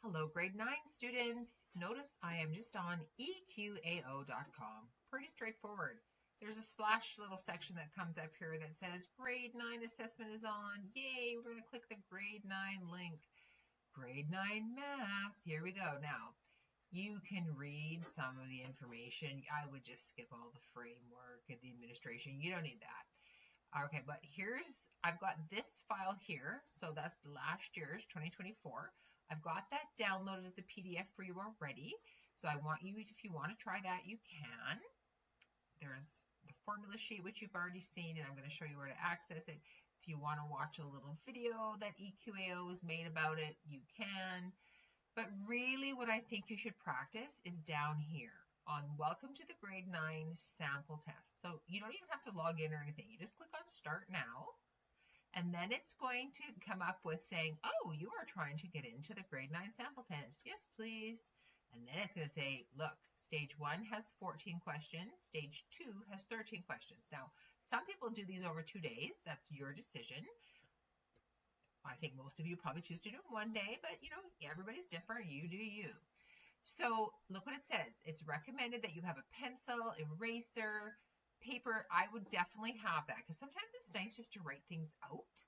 Hello, grade 9 students. Notice I am just on EQAO.com. Pretty straightforward. There's a splash little section that comes up here that says grade 9 assessment is on. Yay, we're going to click the grade 9 link. Grade 9 math. Here we go. Now, you can read some of the information. I would just skip all the framework and the administration. You don't need that. Okay, but I've got this file here. So that's last year's 2024. I've got that downloaded as a PDF for you already. So I want you, if you want to try that, you can. There's the formula sheet, which you've already seen, and I'm going to show you where to access it. If you want to watch a little video that EQAO has made about it, you can. But really what I think you should practice is down here on Welcome to the Grade 9 Sample Test. So you don't even have to log in or anything. You just click on Start Now. And then it's going to come up with saying, oh, you are trying to get into the grade 9 sample test. Yes, please. And then it's going to say, look, stage 1 has 14 questions. Stage 2 has 13 questions. Now, some people do these over 2 days. That's your decision. I think most of you probably choose to do them one day, but you know, everybody's different. You do you. So look what it says. It's recommended that you have a pencil, eraser, paper. I would definitely have that because sometimes it's nice just to write things out.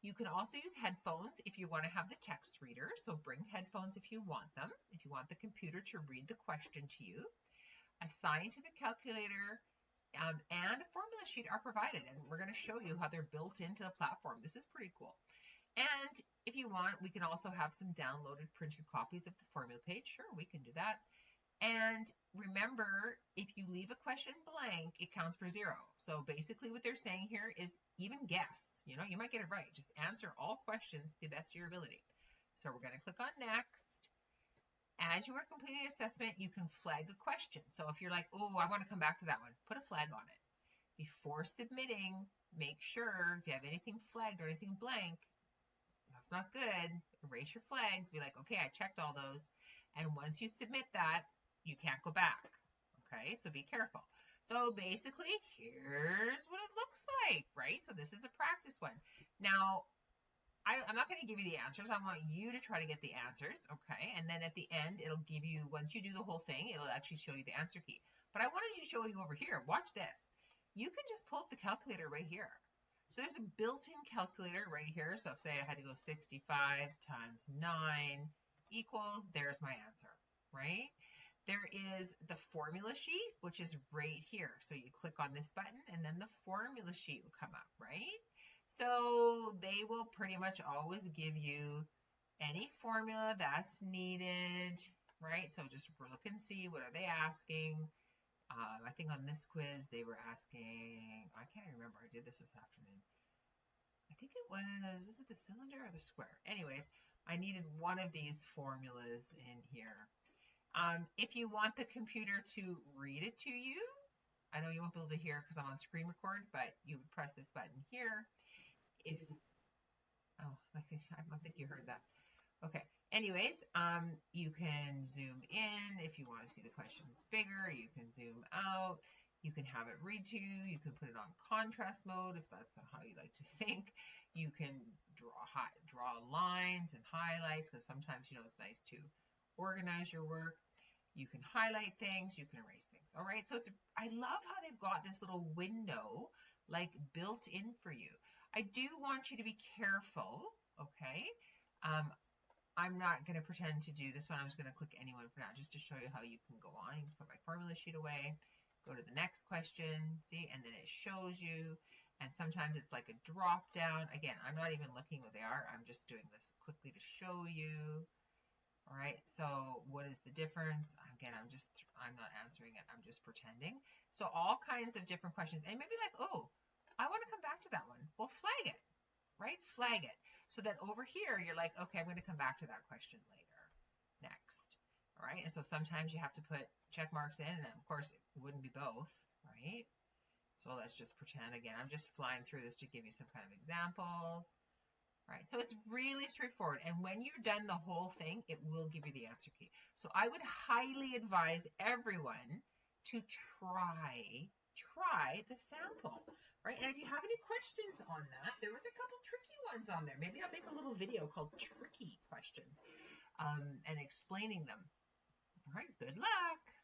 You can also use headphones if you want to have the text reader. So bring headphones if you want them, if you want the computer to read the question to you. A scientific calculator and a formula sheet are provided, and we're going to show you how they're built into the platform. This is pretty cool. And if you want, we can also have some downloaded printed copies of the formula page. Sure, we can do that. And remember, if you leave a question blank, it counts for 0. So basically what they're saying here is even guess. You know, you might get it right. Just answer all questions to the best of your ability. So we're going to click on Next. As you are completing assessment, you can flag a question. So if you're like, oh, I want to come back to that one, put a flag on it. Before submitting, make sure if you have anything flagged or anything blank, that's not good. Erase your flags. Be like, okay, I checked all those. And once you submit that, you can't go back. Okay, so be careful. So basically, here's what it looks like, right? So this is a practice one. Now, I'm not going to give you the answers. I want you to try to get the answers, okay? And then at the end, it'll give you, once you do the whole thing, it'll actually show you the answer key. But I wanted to show you over here. Watch this. You can just pull up the calculator right here. So there's a built-in calculator right here. So if say I had to go 65 times 9 equals, there's my answer, right? There is the formula sheet, which is right here. So you click on this button and then the formula sheet will come up, right? So they will pretty much always give you any formula that's needed, right? So just look and see, what are they asking? I think on this quiz, they were asking, I can't remember, I did this afternoon. I think it was it the cylinder or the square? Anyways, I needed one of these formulas in here. If you want the computer to read it to you, I know you won't be able to hear because I'm on screen record, but you would press this button here. Oh, I think you heard that. Okay. Anyways, you can zoom in if you want to see the questions bigger. You can zoom out. You can have it read to you. You can put it on contrast mode if that's how you like to think. You can draw lines and highlights because sometimes, you know, it's nice to organize your work. You can highlight things. You can erase things. All right. So I love how they've got this little window like built in for you. I do want you to be careful. Okay. I'm not going to pretend to do this one. I'm just going to click anyone for now just to show you how you can go on. You can put my formula sheet away, go to the next question, see, and then it shows you. And sometimes it's like a drop down. Again, I'm not even looking what they are. I'm just doing this quickly to show you. All right, so what is the difference? Again, I'm not answering it. I'm just pretending. So all kinds of different questions. And maybe like, oh, I want to come back to that one. Well, flag it. Right? Flag it. So that over here, you're like, okay, I'm going to come back to that question later. Next. All right. And so sometimes you have to put check marks in, and of course, it wouldn't be both, right? So let's just pretend again. I'm just flying through this to give you some kind of examples. All right. So it's really straightforward. And when you're done the whole thing, it will give you the answer key. So I would highly advise everyone to try the sample, right? And if you have any questions on that, there was a couple tricky ones on there. Maybe I'll make a little video called Tricky Questions. and explaining them. All right, good luck.